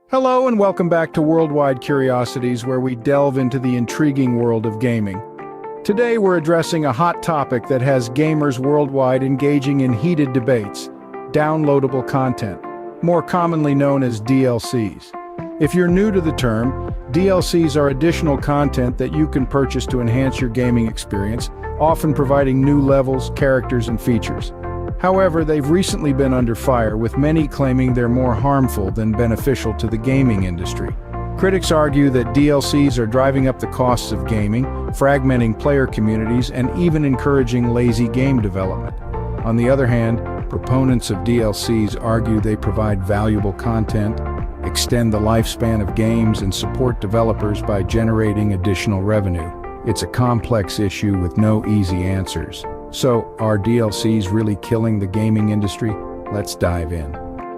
Hello and welcome back to Worldwide Curiosities, where we delve into the intriguing world of gaming. Today we're addressing a hot topic that has gamers worldwide engaging in heated debates: downloadable content, more commonly known as DLCs. If you're new to the term, DLCs are additional content that you can purchase to enhance your gaming experience, often providing new levels, characters, and features. However, they've recently been under fire, with many claiming they're more harmful than beneficial to the gaming industry. Critics argue that DLCs are driving up the costs of gaming, fragmenting player communities, and even encouraging lazy game development. On the other hand, proponents of DLCs argue they provide valuable content, extend the lifespan of games, and support developers by generating additional revenue. It's a complex issue with no easy answers. So, are DLCs really killing the gaming industry? Let's dive in.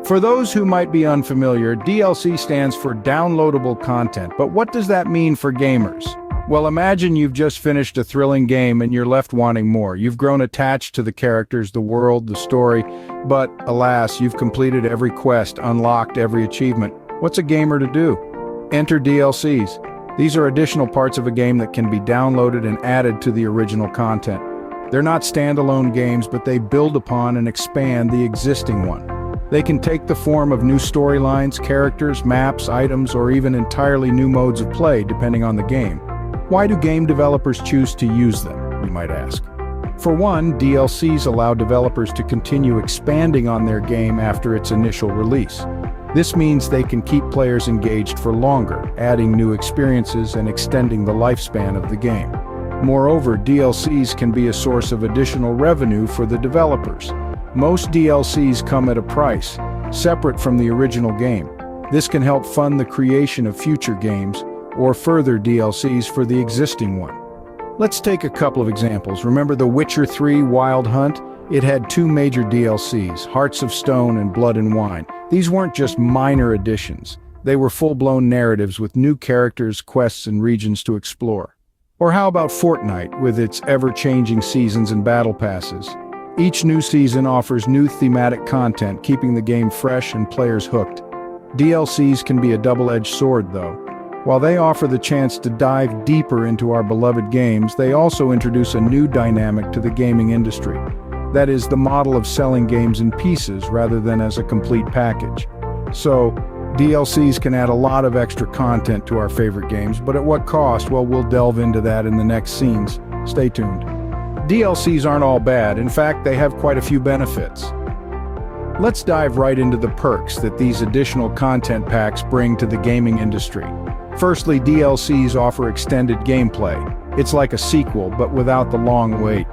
For those who might be unfamiliar, DLC stands for downloadable content, but what does that mean for gamers? Well, imagine you've just finished a thrilling game and you're left wanting more. You've grown attached to the characters, the world, the story, but alas, you've completed every quest, unlocked every achievement. What's a gamer to do? Enter DLCs. These are additional parts of a game that can be downloaded and added to the original content. They're not standalone games, but they build upon and expand the existing one. They can take the form of new storylines, characters, maps, items, or even entirely new modes of play, depending on the game. Why do game developers choose to use them, you might ask? For one, DLCs allow developers to continue expanding on their game after its initial release. This means they can keep players engaged for longer, adding new experiences and extending the lifespan of the game. Moreover, DLCs can be a source of additional revenue for the developers. Most DLCs come at a price, separate from the original game. This can help fund the creation of future games, or further DLCs for the existing one. Let's take a couple of examples. Remember The Witcher 3 Wild Hunt? It had two major DLCs, Hearts of Stone and Blood and Wine. These weren't just minor additions. They were full-blown narratives with new characters, quests, and regions to explore. Or how about Fortnite, with its ever-changing seasons and battle passes? Each new season offers new thematic content, keeping the game fresh and players hooked. DLCs can be a double-edged sword, though. While they offer the chance to dive deeper into our beloved games, they also introduce a new dynamic to the gaming industry. That is, the model of selling games in pieces rather than as a complete package. So, DLCs can add a lot of extra content to our favorite games, but at what cost? Well, we'll delve into that in the next scenes. Stay tuned. DLCs aren't all bad. In fact, they have quite a few benefits. Let's dive right into the perks that these additional content packs bring to the gaming industry. Firstly, DLCs offer extended gameplay. It's like a sequel, but without the long wait.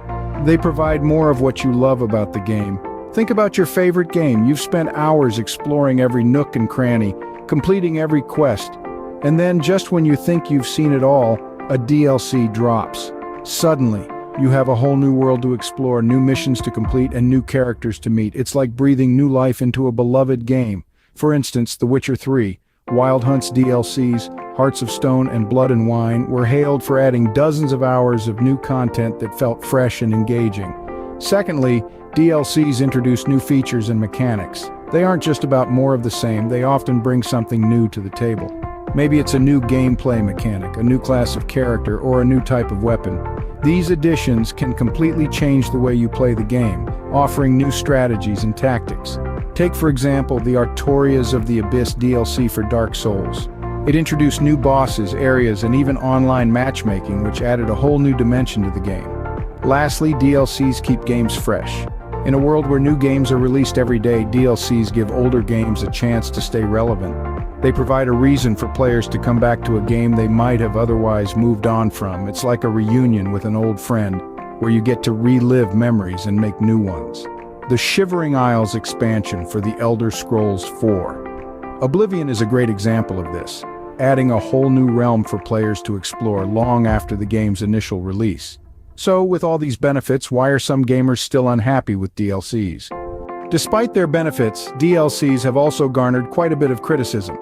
They provide more of what you love about the game. Think about your favorite game. You've spent hours exploring every nook and cranny, completing every quest, and then just when you think you've seen it all, a DLC drops. Suddenly, you have a whole new world to explore, new missions to complete, and new characters to meet. It's like breathing new life into a beloved game. For instance, The Witcher 3, Wild Hunt's DLCs, Hearts of Stone and Blood and Wine were hailed for adding dozens of hours of new content that felt fresh and engaging. Secondly, DLCs introduce new features and mechanics. They aren't just about more of the same, they often bring something new to the table. Maybe it's a new gameplay mechanic, a new class of character, or a new type of weapon. These additions can completely change the way you play the game, offering new strategies and tactics. Take, for example, the Artorias of the Abyss DLC for Dark Souls. It introduced new bosses, areas, and even online matchmaking, which added a whole new dimension to the game. Lastly, DLCs keep games fresh. In a world where new games are released every day, DLCs give older games a chance to stay relevant. They provide a reason for players to come back to a game they might have otherwise moved on from. It's like a reunion with an old friend, where you get to relive memories and make new ones. The Shivering Isles expansion for The Elder Scrolls IV. Oblivion is a great example of this, adding a whole new realm for players to explore long after the game's initial release. So, with all these benefits, why are some gamers still unhappy with DLCs? Despite their benefits, DLCs have also garnered quite a bit of criticism.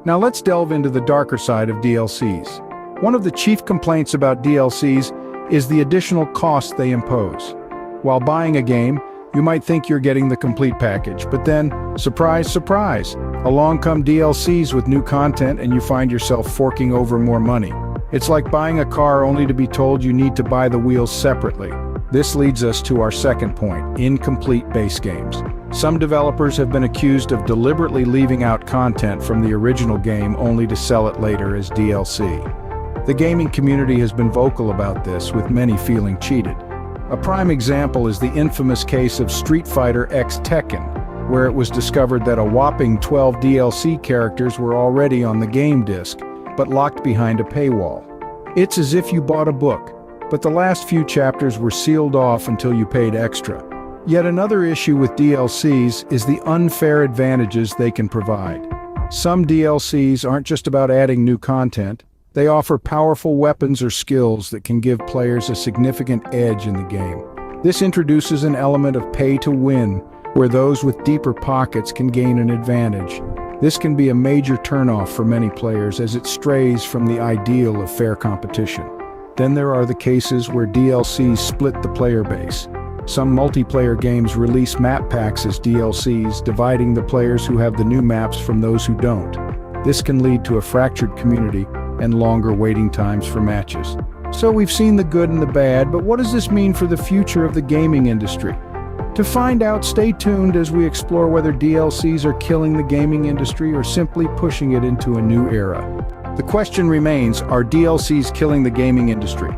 Now let's delve into the darker side of DLCs. One of the chief complaints about DLCs is the additional cost they impose. While buying a game, you might think you're getting the complete package, but then, surprise, surprise, Along come DLCs with new content and you find yourself forking over more money. It's like buying a car only to be told you need to buy the wheels separately. This leads us to our second point: incomplete base games. Some developers have been accused of deliberately leaving out content from the original game only to sell it later as DLC. The gaming community has been vocal about this, with many feeling cheated. A prime example is the infamous case of Street Fighter X Tekken, where it was discovered that a whopping 12 DLC characters were already on the game disc, but locked behind a paywall. It's as if you bought a book, but the last few chapters were sealed off until you paid extra. Yet another issue with DLCs is the unfair advantages they can provide. Some DLCs aren't just about adding new content, they offer powerful weapons or skills that can give players a significant edge in the game. This introduces an element of pay to win, where those with deeper pockets can gain an advantage. This can be a major turnoff for many players as it strays from the ideal of fair competition. Then there are the cases where DLCs split the player base. Some multiplayer games release map packs as DLCs, dividing the players who have the new maps from those who don't. This can lead to a fractured community and longer waiting times for matches. So we've seen the good and the bad, but what does this mean for the future of the gaming industry? To find out, stay tuned as we explore whether DLCs are killing the gaming industry or simply pushing it into a new era. The question remains, are DLCs killing the gaming industry?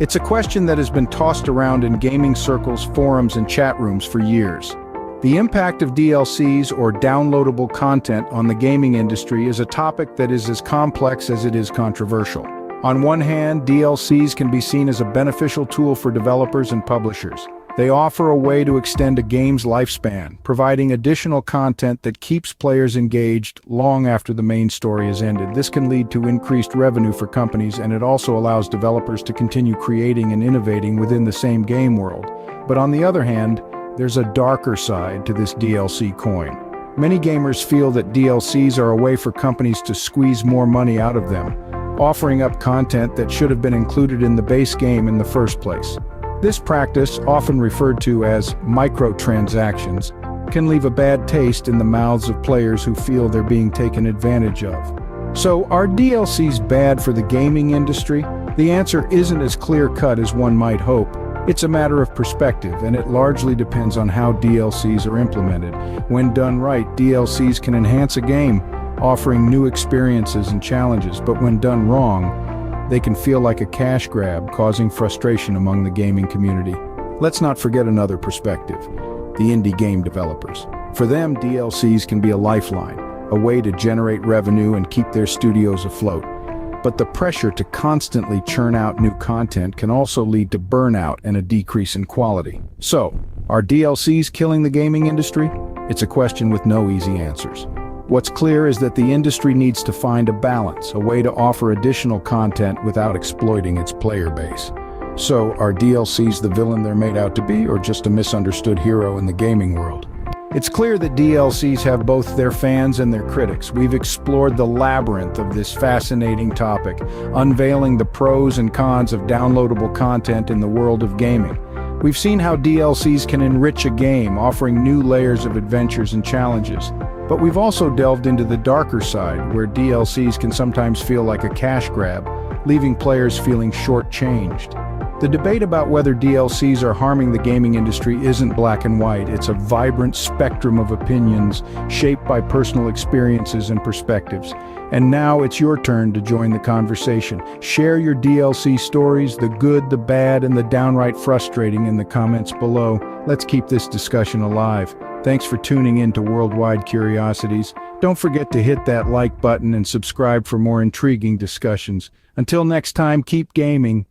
It's a question that has been tossed around in gaming circles, forums, and chat rooms for years. The impact of DLCs, or downloadable content, on the gaming industry is a topic that is as complex as it is controversial. On one hand, DLCs can be seen as a beneficial tool for developers and publishers. They offer a way to extend a game's lifespan, providing additional content that keeps players engaged long after the main story has ended. This can lead to increased revenue for companies, and it also allows developers to continue creating and innovating within the same game world. But on the other hand, there's a darker side to this DLC coin. Many gamers feel that DLCs are a way for companies to squeeze more money out of them, offering up content that should have been included in the base game in the first place. This practice, often referred to as microtransactions, can leave a bad taste in the mouths of players who feel they're being taken advantage of. So, are DLCs bad for the gaming industry? The answer isn't as clear-cut as one might hope. It's a matter of perspective, and it largely depends on how DLCs are implemented. When done right, DLCs can enhance a game, offering new experiences and challenges, but when done wrong, they can feel like a cash grab, causing frustration among the gaming community. Let's not forget another perspective: the indie game developers. For them, DLCs can be a lifeline, a way to generate revenue and keep their studios afloat. But the pressure to constantly churn out new content can also lead to burnout and a decrease in quality. So, are DLCs killing the gaming industry? It's a question with no easy answers. What's clear is that the industry needs to find a balance, a way to offer additional content without exploiting its player base. So, are DLCs the villain they're made out to be, or just a misunderstood hero in the gaming world? It's clear that DLCs have both their fans and their critics. We've explored the labyrinth of this fascinating topic, unveiling the pros and cons of downloadable content in the world of gaming. We've seen how DLCs can enrich a game, offering new layers of adventures and challenges. But we've also delved into the darker side, where DLCs can sometimes feel like a cash grab, leaving players feeling shortchanged. The debate about whether DLCs are harming the gaming industry isn't black and white. It's a vibrant spectrum of opinions, shaped by personal experiences and perspectives. And now it's your turn to join the conversation. Share your DLC stories, the good, the bad, and the downright frustrating, in the comments below. Let's keep this discussion alive. Thanks for tuning in to Worldwide Curiosities. Don't forget to hit that like button and subscribe for more intriguing discussions. Until next time, keep gaming.